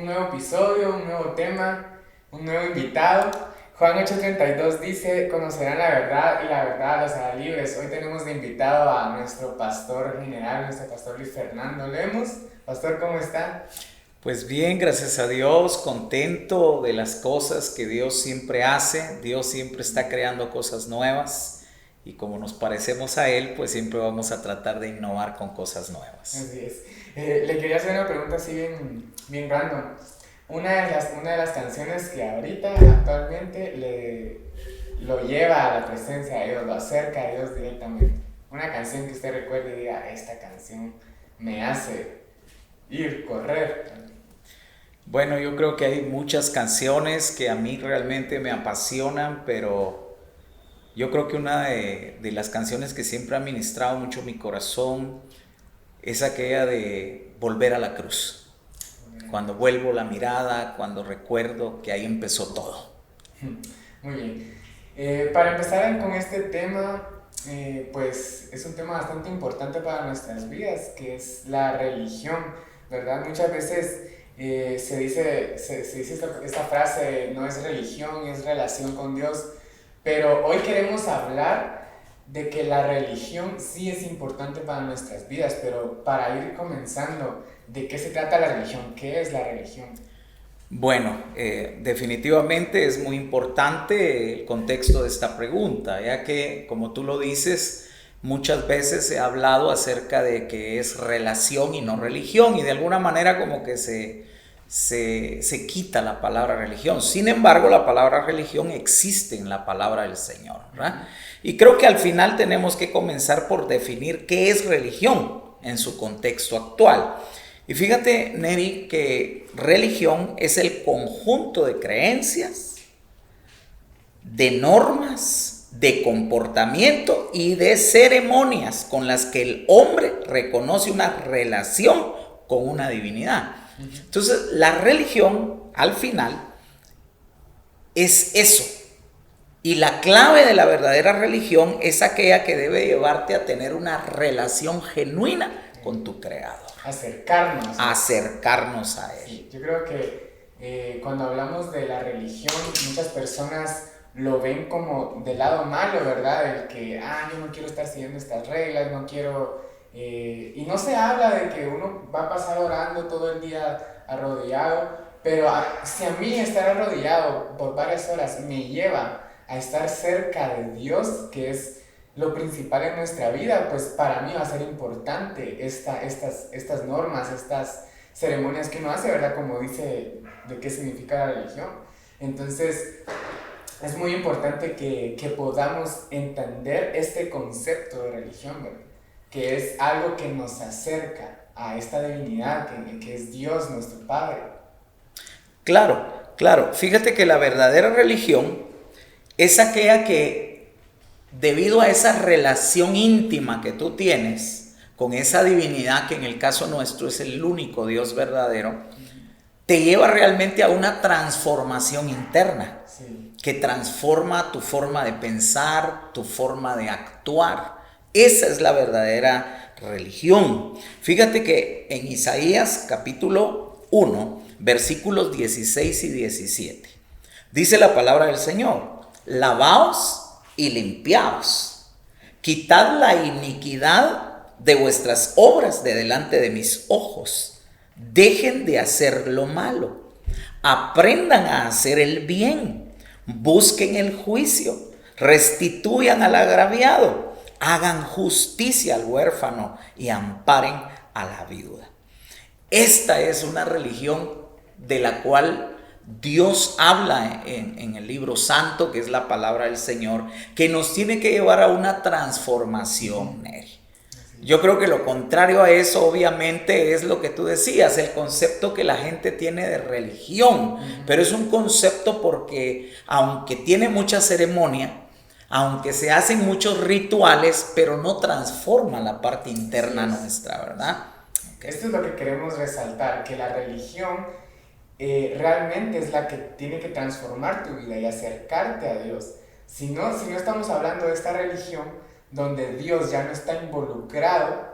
un nuevo episodio, un nuevo tema, un nuevo invitado. Juan 8:32 dice, conocerán la verdad y la verdad los hará libres. Hoy tenemos de invitado a nuestro pastor general, nuestro pastor Luis Fernando Lemos. Pastor, ¿cómo está? Pues bien, gracias a Dios, contento de las cosas que Dios siempre hace. Dios siempre está creando cosas nuevas y como nos parecemos a Él, pues siempre vamos a tratar de innovar con cosas nuevas. Así es. Le quería hacer una pregunta así bien random. Una de las canciones que ahorita, actualmente, lo lleva a la presencia de Dios, lo acerca a Dios directamente. Una canción que usted recuerde y diga, esta canción me hace ir, correr. Bueno, yo creo que hay muchas canciones que a mí realmente me apasionan, pero yo creo que una de las canciones que siempre ha ministrado mucho mi corazón es aquella de Volver a la Cruz. Cuando vuelvo la mirada, cuando recuerdo que ahí empezó todo. Muy bien. Para empezar con este tema, pues es un tema bastante importante para nuestras vidas, que es la religión, ¿verdad? Muchas veces se dice esta frase, no es religión, es relación con Dios, pero hoy queremos hablar de que la religión sí es importante para nuestras vidas, pero para ir comenzando, ¿de qué se trata la religión? ¿Qué es la religión? Bueno, definitivamente es muy importante el contexto de esta pregunta, ya que, como tú lo dices, muchas veces se ha hablado acerca de que es relación y no religión, y de alguna manera como que se quita la palabra religión. Sin embargo, la palabra religión existe en la palabra del Señor, ¿verdad? Y creo que al final tenemos que comenzar por definir qué es religión en su contexto actual. Y fíjate, Neri, que religión es el conjunto de creencias, de normas, de comportamiento y de ceremonias con las que el hombre reconoce una relación con una divinidad. Entonces, la religión, al final, es eso. Y la clave de la verdadera religión es aquella que debe llevarte a tener una relación genuina con tu Creador. Acercarnos. Acercarnos a Él. Sí, yo creo que cuando hablamos de la religión, muchas personas lo ven como del lado malo, ¿verdad? El que, yo no quiero estar siguiendo estas reglas, no quiero... y no se habla de que uno va a pasar orando todo el día arrodillado, pero si a mí estar arrodillado por varias horas me lleva a estar cerca de Dios, que es lo principal en nuestra vida, pues para mí va a ser importante estas normas, estas ceremonias que uno hace, ¿verdad? Como dice de qué significa la religión. Entonces, es muy importante que podamos entender este concepto de religión, ¿verdad? Que es algo que nos acerca a esta divinidad, que es Dios, nuestro Padre. Claro, claro. Fíjate que la verdadera religión es aquella que, debido a esa relación íntima que tú tienes con esa divinidad, que en el caso nuestro es el único Dios verdadero, te lleva realmente a una transformación interna, Sí. que transforma tu forma de pensar, tu forma de actuar. Esa es la verdadera religión. Fíjate que en Isaías capítulo 1, versículos 16 y 17, dice la palabra del Señor: lavaos y limpiaos, quitad la iniquidad de vuestras obras de delante de mis ojos, dejen de hacer lo malo, aprendan a hacer el bien, busquen el juicio, restituyan al agraviado, hagan justicia al huérfano y amparen a la viuda. Esta es una religión de la cual Dios habla en el libro santo, que es la palabra del Señor, que nos tiene que llevar a una transformación, Neri. Yo creo que lo contrario a eso, obviamente, es lo que tú decías, el concepto que la gente tiene de religión. Pero es un concepto porque, aunque tiene mucha ceremonia, aunque se hacen muchos rituales, pero no transforma la parte interna nuestra, ¿verdad? Okay. Esto es lo que queremos resaltar, que la religión realmente es la que tiene que transformar tu vida y acercarte a Dios. Si no estamos hablando de esta religión donde Dios ya no está involucrado,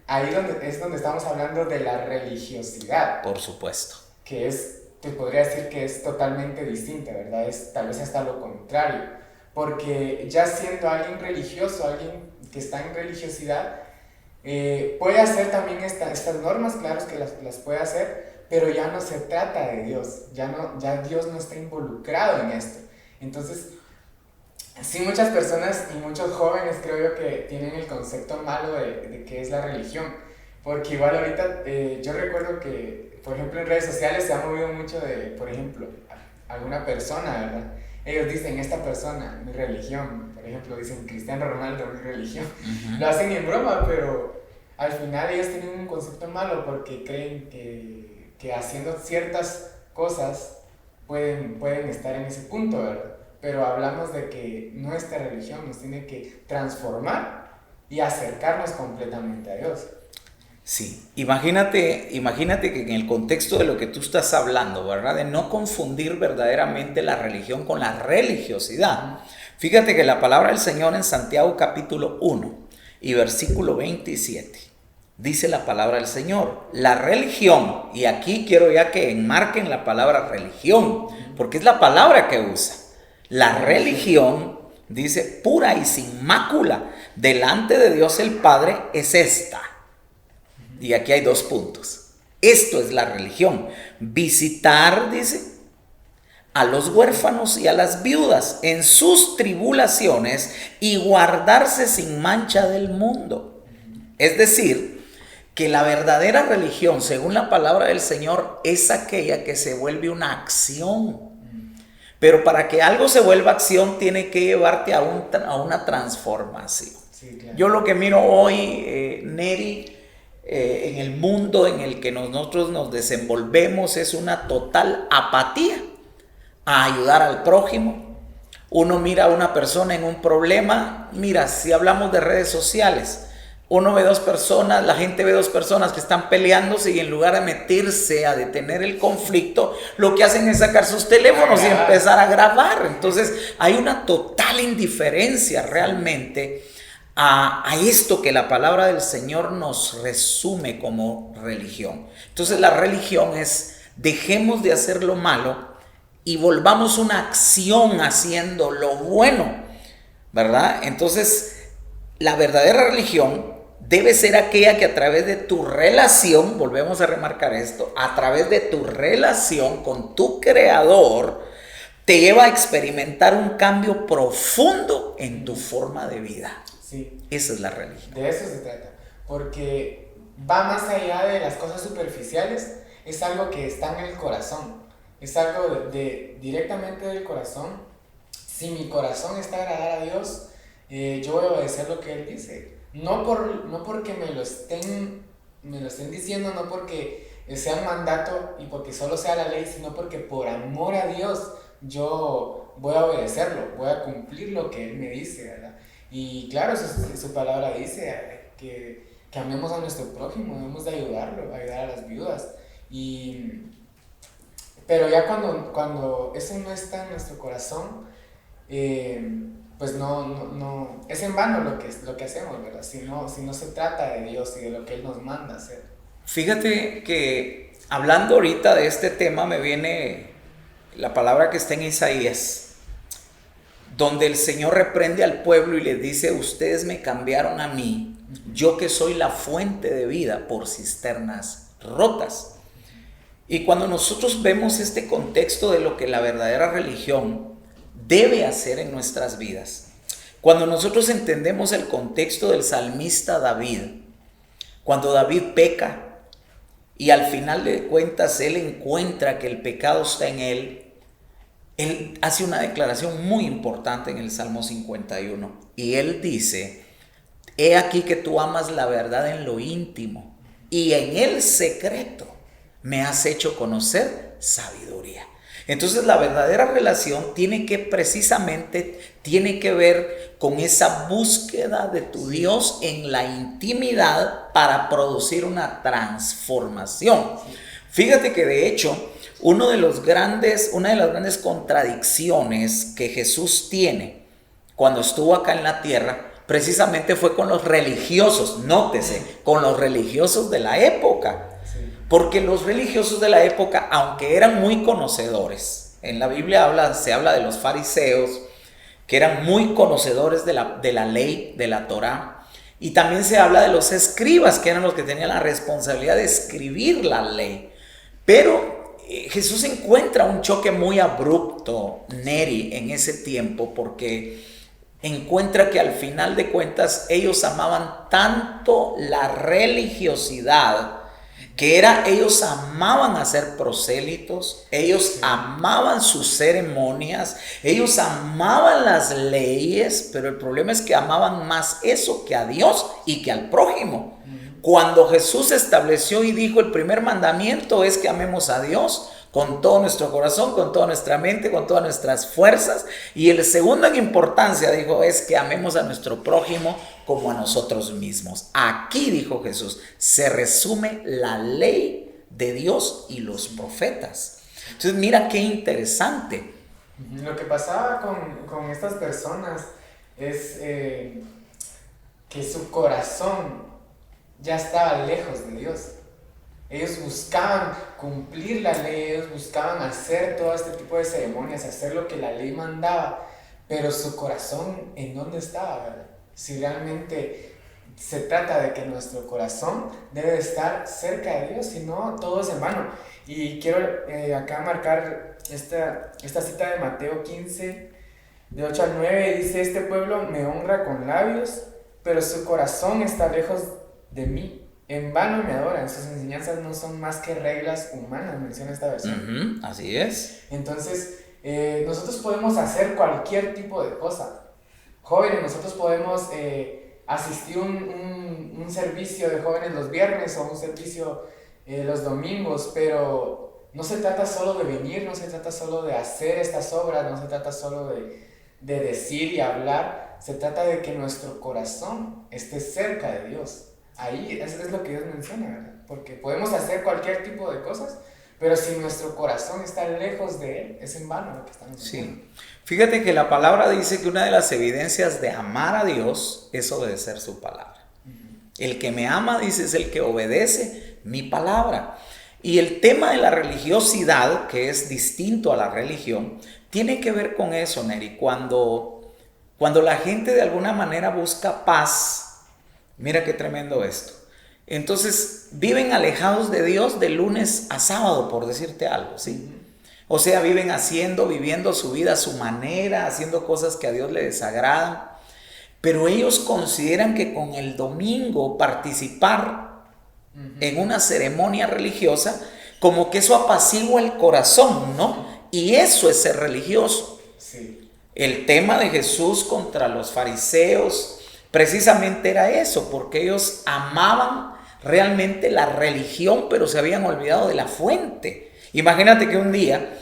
ahí es donde estamos hablando de la religiosidad. Por supuesto. te podría decir que es totalmente distinta, ¿verdad? Es tal vez hasta lo contrario, porque ya siendo alguien religioso, alguien que está en religiosidad, puede hacer también estas normas, claro que las puede hacer, pero ya no se trata de Dios, ya Dios no está involucrado en esto. Entonces, sí, muchas personas y muchos jóvenes creo yo que tienen el concepto malo de qué es la religión, porque igual ahorita yo recuerdo que, por ejemplo, en redes sociales se ha movido mucho de, por ejemplo, alguna persona, ¿verdad? Ellos dicen, esta persona, mi religión, por ejemplo, dicen Cristiano Ronaldo, mi religión. Lo hacen en broma, pero al final ellos tienen un concepto malo porque creen que haciendo ciertas cosas pueden estar en ese punto, ¿verdad? Pero hablamos de que nuestra religión nos tiene que transformar y acercarnos completamente a Dios. Sí, imagínate que en el contexto de lo que tú estás hablando, ¿verdad? De no confundir verdaderamente la religión con la religiosidad. Fíjate que la palabra del Señor en Santiago capítulo 1 y versículo 27, dice la palabra del Señor, la religión, y aquí quiero ya que enmarquen la palabra religión, porque es la palabra que usa. La religión, dice, pura y sin mácula, delante de Dios el Padre es esta. Y aquí hay 2 puntos. Esto es la religión. Visitar, dice, a los huérfanos y a las viudas en sus tribulaciones y guardarse sin mancha del mundo. Es decir, que la verdadera religión, según la palabra del Señor, es aquella que se vuelve una acción. Pero para que algo se vuelva acción, tiene que llevarte a una transformación. Sí, claro. Yo lo que miro hoy, Neri, en el mundo en el que nosotros nos desenvolvemos es una total apatía a ayudar al prójimo. Uno mira a una persona en un problema, mira, si hablamos de redes sociales, uno ve 2 personas, la gente ve 2 personas que están peleándose y en lugar de meterse a detener el conflicto, lo que hacen es sacar sus teléfonos y empezar a grabar. Entonces hay una total indiferencia realmente a esto que la palabra del Señor nos resume como religión. Entonces la religión es, dejemos de hacer lo malo y volvamos una acción haciendo lo bueno, ¿verdad? Entonces la verdadera religión debe ser aquella que a través de tu relación, volvemos a remarcar esto, a través de tu relación con tu Creador, te lleva a experimentar un cambio profundo en tu forma de vida. Sí. Esa es la religión. De eso se trata, porque va más allá de las cosas superficiales, es algo que está en el corazón, es algo directamente del corazón. Si mi corazón está agradar a Dios, yo voy a obedecer lo que Él dice, no porque me lo estén diciendo, no porque sea un mandato y porque solo sea la ley, sino porque por amor a Dios yo voy a obedecerlo, voy a cumplir lo que Él me dice, ¿verdad? Y claro, su palabra dice que amemos a nuestro prójimo, debemos de ayudar a las viudas. Pero ya cuando eso no está en nuestro corazón, pues no es en vano lo que hacemos, ¿verdad? Si no se trata de Dios y de lo que Él nos manda hacer. Fíjate que hablando ahorita de este tema me viene la palabra que está en Isaías, donde el Señor reprende al pueblo y les dice, ustedes me cambiaron a mí, yo que soy la fuente de vida, por cisternas rotas. Y cuando nosotros vemos este contexto de lo que la verdadera religión debe hacer en nuestras vidas, cuando nosotros entendemos el contexto del salmista David, cuando David peca y al final de cuentas él encuentra que el pecado está en él hace una declaración muy importante en el Salmo 51 y él dice, he aquí que tú amas la verdad en lo íntimo y en el secreto me has hecho conocer sabiduría. Entonces la verdadera relación tiene que ver con esa búsqueda de tu Dios en la intimidad para producir una transformación. Fíjate que de hecho una de las grandes contradicciones que Jesús tiene cuando estuvo acá en la tierra precisamente fue con los religiosos, nótese, con los religiosos de la época. Porque los religiosos de la época, aunque eran muy conocedores, en la Biblia se habla de los fariseos, que eran muy conocedores de la ley, de la Torá, y también se habla de los escribas, que eran los que tenían la responsabilidad de escribir la ley. Pero Jesús encuentra un choque muy abrupto, Neri, en ese tiempo, porque encuentra que al final de cuentas ellos amaban tanto la religiosidad, que ellos amaban hacer prosélitos, ellos amaban sus ceremonias, ellos amaban las leyes, pero el problema es que amaban más eso que a Dios y que al prójimo. Cuando Jesús estableció y dijo el primer mandamiento es que amemos a Dios con todo nuestro corazón, con toda nuestra mente, con todas nuestras fuerzas, y el segundo en importancia, dijo, es que amemos a nuestro prójimo como a nosotros mismos. Aquí, dijo Jesús, se resume la ley de Dios y los profetas. Entonces mira qué interesante. Lo que pasaba con estas personas es que su corazón ya estaba lejos de Dios. Ellos buscaban cumplir la ley, ellos buscaban hacer todo este tipo de ceremonias, hacer lo que la ley mandaba, pero su corazón, ¿en dónde estaba, verdad? Si realmente se trata de que nuestro corazón debe estar cerca de Dios, si no, todo es en vano. Y quiero acá marcar esta cita de Mateo 15, de 8 al 9, dice: este pueblo me honra con labios, pero su corazón está lejos de mí. En vano me adoran, sus enseñanzas no son más que reglas humanas, menciona esta versión. Así es. Entonces, nosotros podemos hacer cualquier tipo de cosa. Jóvenes, nosotros podemos asistir un servicio de jóvenes los viernes o un servicio los domingos, pero no se trata solo de venir, no se trata solo de hacer estas obras, no se trata solo de decir y hablar, se trata de que nuestro corazón esté cerca de Dios. Ahí es lo que Dios menciona, ¿verdad? Porque podemos hacer cualquier tipo de cosas, pero si nuestro corazón está lejos de Él, es en vano lo que estamos haciendo. Sí. Fíjate que la palabra dice que una de las evidencias de amar a Dios es obedecer su palabra. El que me ama, dice, es el que obedece mi palabra. Y el tema de la religiosidad, que es distinto a la religión, tiene que ver con eso, Neri. Cuando la gente de alguna manera busca paz, mira qué tremendo esto. Entonces viven alejados de Dios de lunes a sábado, por decirte algo, ¿sí? O sea, viviendo su vida a su manera, haciendo cosas que a Dios le desagradan. Pero ellos consideran que con el domingo participar en una ceremonia religiosa, como que eso apacigua el corazón, ¿no? Y eso es ser religioso. Sí. El tema de Jesús contra los fariseos precisamente era eso, porque ellos amaban realmente la religión, pero se habían olvidado de la fuente. Imagínate que un día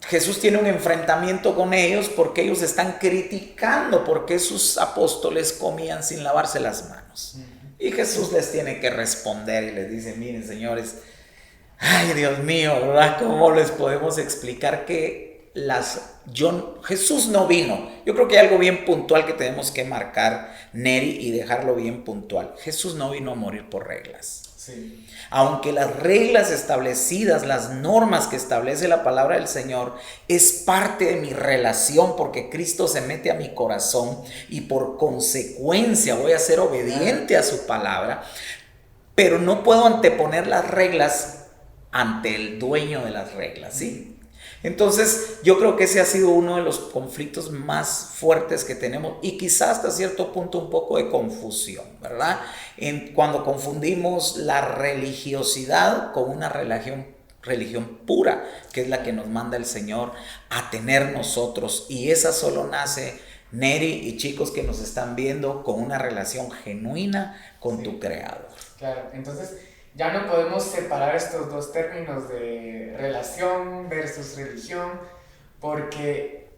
Jesús tiene un enfrentamiento con ellos porque ellos están criticando por qué sus apóstoles comían sin lavarse las manos. Y Jesús les tiene que responder y les dice: miren, señores, ay, Dios mío, ¿verdad? ¿Cómo les podemos explicar que Jesús no vino? Yo creo que hay algo bien puntual que tenemos que marcar, Neri, y dejarlo bien puntual. Jesús no vino a morir por reglas. Sí. Aunque las reglas establecidas, las normas que establece la palabra del Señor es parte de mi relación, porque Cristo se mete a mi corazón y por consecuencia voy a ser obediente a su palabra, pero no puedo anteponer las reglas ante el dueño de las reglas, ¿sí? Entonces yo creo que ese ha sido uno de los conflictos más fuertes que tenemos, y quizás hasta cierto punto un poco de confusión, ¿verdad? Cuando confundimos la religiosidad con una religión pura, que es la que nos manda el Señor a tener nosotros, y esa solo nace, Neri y chicos que nos están viendo, con una relación genuina con tu Creador. Claro, entonces ya no podemos separar estos dos términos de relación versus religión, porque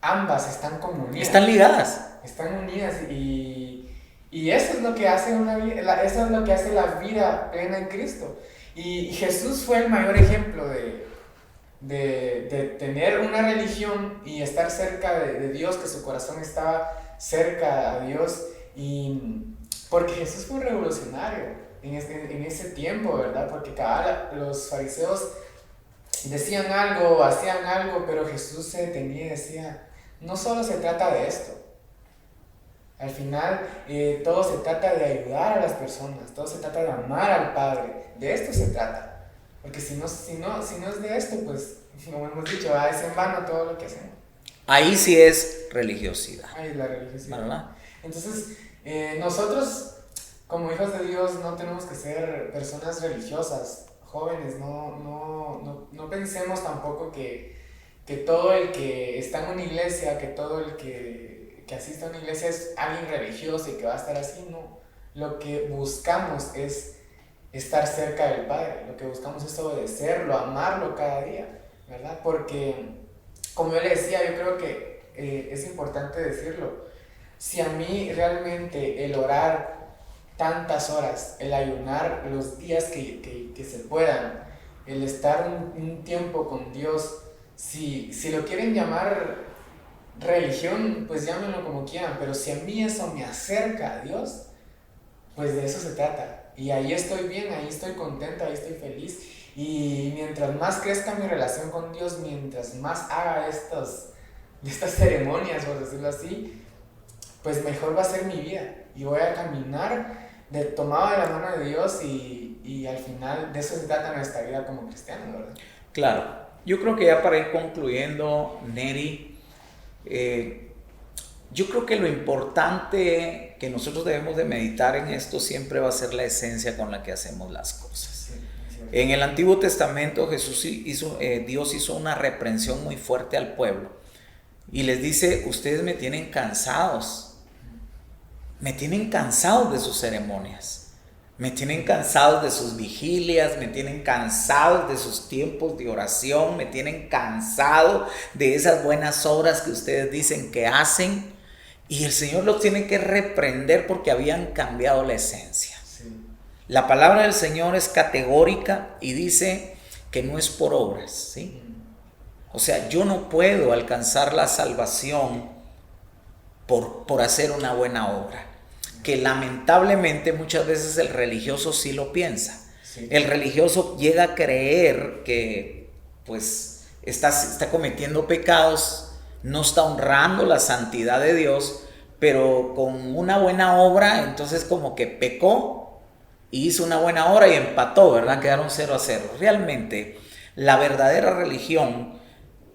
ambas están como unidas. Están ligadas. Están unidas, y eso es lo que hace eso es lo que hace la vida plena en Cristo. Y Jesús fue el mayor ejemplo de tener una religión y estar cerca de Dios, que su corazón estaba cerca a Dios, y porque Jesús fue un revolucionario. en ese tiempo, ¿verdad? Porque los fariseos decían algo, hacían algo, pero Jesús se detenía y decía, no solo se trata de esto. Al final, todo se trata de ayudar a las personas, todo se trata de amar al Padre, de esto se trata. Porque si no es de esto, pues, como hemos dicho, es en vano todo lo que hacemos. Ahí sí es religiosidad. Ahí es la religiosidad. ¿Verdad? Entonces, nosotros, como hijos de Dios, no tenemos que ser personas religiosas, jóvenes, no pensemos tampoco que todo el que está en una iglesia, que todo el que asiste a una iglesia es alguien religioso y que va a estar así, no. Lo que buscamos es estar cerca del Padre, lo que buscamos es obedecerlo, amarlo cada día, ¿verdad? Porque, como yo le decía, yo creo que es importante decirlo, si a mí realmente el orar tantas horas, el ayunar los días que se puedan, el estar un tiempo con Dios, si lo quieren llamar religión, pues llámenlo como quieran, pero si a mí eso me acerca a Dios, pues de eso se trata. Y ahí estoy bien, ahí estoy contento, ahí estoy feliz. Y mientras más crezca mi relación con Dios, mientras más haga de estas ceremonias, por decirlo así, pues mejor va a ser mi vida. Y voy a caminar tomado de la mano de Dios y al final de eso se trata nuestra vida como cristianos, ¿verdad? Claro. Yo creo que ya para ir concluyendo, Neri, yo creo que lo importante que nosotros debemos de meditar en esto siempre va a ser la esencia con la que hacemos las cosas. En el Antiguo Testamento Dios hizo una reprensión muy fuerte al pueblo y les dice, ustedes me tienen cansados de sus ceremonias, me tienen cansados de sus vigilias, me tienen cansados de sus tiempos de oración, me tienen cansado de esas buenas obras que ustedes dicen que hacen. Y el Señor los tiene que reprender porque habían cambiado la esencia. Sí. La palabra del Señor es categórica y dice que no es por obras, ¿sí? O sea, yo no puedo alcanzar la salvación por hacer una buena obra. Que lamentablemente muchas veces el religioso sí lo piensa. Sí. El religioso llega a creer que pues está cometiendo pecados, no está honrando la santidad de Dios, pero con una buena obra, entonces como que pecó y hizo una buena obra y empató, ¿verdad? Quedaron 0-0. Realmente, la verdadera religión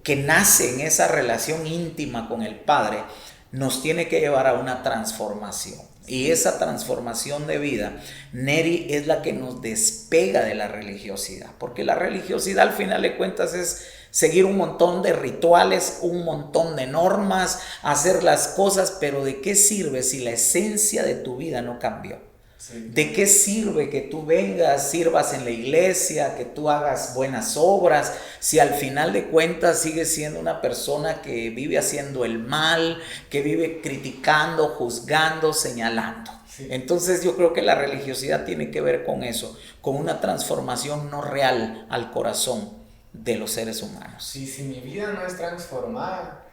que nace en esa relación íntima con el Padre nos tiene que llevar a una transformación. Y esa transformación de vida, Neri, es la que nos despega de la religiosidad. Porque la religiosidad al final de cuentas es seguir un montón de rituales, un montón de normas, hacer las cosas, pero ¿de qué sirve si la esencia de tu vida no cambió? Sí. ¿De qué sirve que tú vengas, sirvas en la iglesia, que tú hagas buenas obras, si al final de cuentas sigues siendo una persona que vive haciendo el mal, que vive criticando, juzgando, señalando? Sí. Entonces yo creo que la religiosidad tiene que ver con eso, con una transformación no real al corazón de los seres humanos. Sí, si mi vida no es transformada,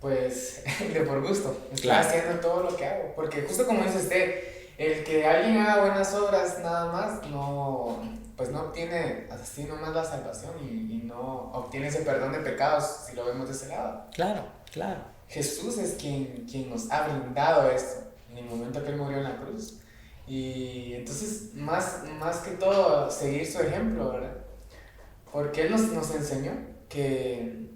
pues de por gusto, estoy claro. haciendo todo lo que hago, porque justo como dice usted, el que alguien haga buenas obras nada más, pues no obtiene así nomás la salvación y no obtiene ese perdón de pecados, si lo vemos de ese lado. Claro, claro. Jesús es quien nos ha brindado esto en el momento que Él murió en la cruz. Y entonces, más que todo, seguir su ejemplo, ¿verdad? Porque Él nos enseñó que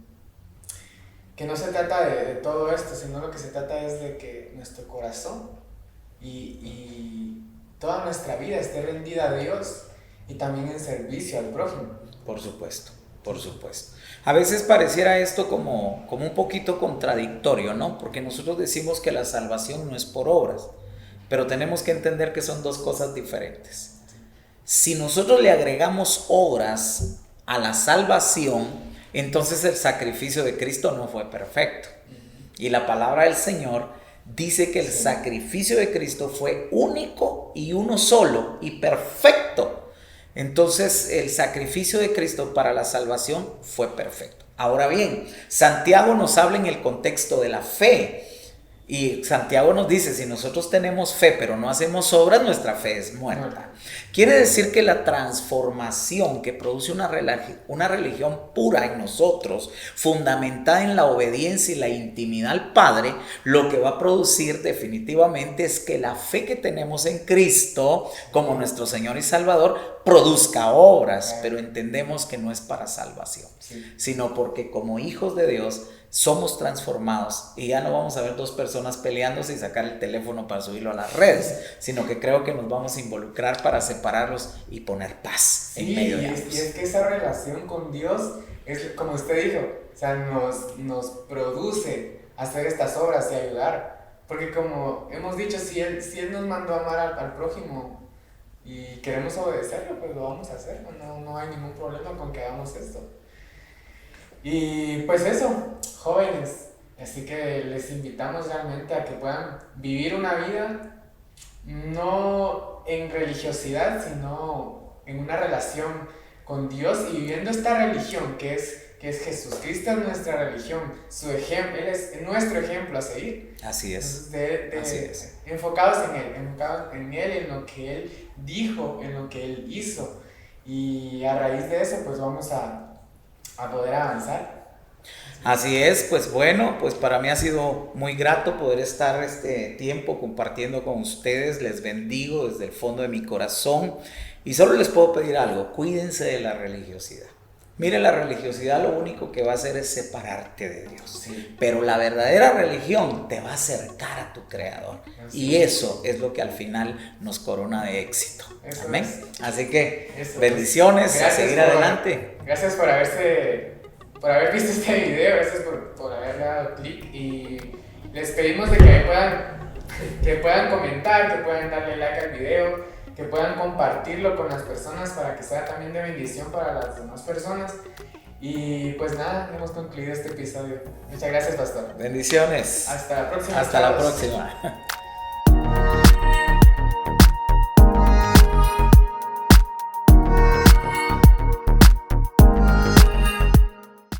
no se trata de todo esto, sino lo que se trata es de que nuestro corazón y toda nuestra vida esté rendida a Dios y también en servicio al prójimo. Por supuesto, por supuesto. A veces pareciera esto como un poquito contradictorio, ¿no? Porque nosotros decimos que la salvación no es por obras, pero tenemos que entender que son dos cosas diferentes. Si nosotros le agregamos obras a la salvación, entonces el sacrificio de Cristo no fue perfecto. Y la palabra del Señor dice que el sacrificio de Cristo fue único y uno solo y perfecto. Entonces el sacrificio de Cristo para la salvación fue perfecto. Ahora bien, Santiago nos habla en el contexto de la fe Y Santiago nos dice, si nosotros tenemos fe pero no hacemos obras, nuestra fe es muerta. Quiere decir que la transformación que produce una religión pura en nosotros, fundamentada en la obediencia y la intimidad al Padre, lo que va a producir definitivamente es que la fe que tenemos en Cristo como nuestro Señor y Salvador produzca obras, pero entendemos que no es para salvación, sino porque como hijos de Dios somos transformados y ya no vamos a ver dos personas peleándose y sacar el teléfono para subirlo a las redes, sino que creo que nos vamos a involucrar para separarlos y poner paz en medio de ambos. Y es que esa relación con Dios es como usted dijo, o sea, nos produce hacer estas obras y ayudar, porque como hemos dicho, si Él nos mandó a amar al prójimo y queremos obedecerlo, pues lo vamos a hacer, no hay ningún problema con que hagamos esto. Y pues eso, jóvenes, así que les invitamos realmente a que puedan vivir una vida no en religiosidad, sino en una relación con Dios y viviendo esta religión que es Jesús. Cristo es nuestra religión, su ejemplo, Él es nuestro ejemplo a seguir. Así es. Así es. Enfocados en Él, en lo que Él dijo, en lo que Él hizo. Y a raíz de eso, pues vamos a poder avanzar. Así es, pues bueno, pues para mí ha sido muy grato poder estar este tiempo compartiendo con ustedes. Les bendigo desde el fondo de mi corazón y solo les puedo pedir algo: cuídense de la religiosidad. Mire, la religiosidad lo único que va a hacer es separarte de Dios, pero la verdadera religión te va a acercar a tu Creador, y eso es lo que al final nos corona de éxito. Amén. Así que bendiciones, a seguir adelante. Gracias por haber visto este video, gracias por haber dado clic, y les pedimos de que puedan comentar, que puedan darle like al video, que puedan compartirlo con las personas para que sea también de bendición para las demás personas. Y pues nada, hemos concluido este episodio. Muchas gracias, pastor. Bendiciones. Hasta la próxima. Hasta la próxima.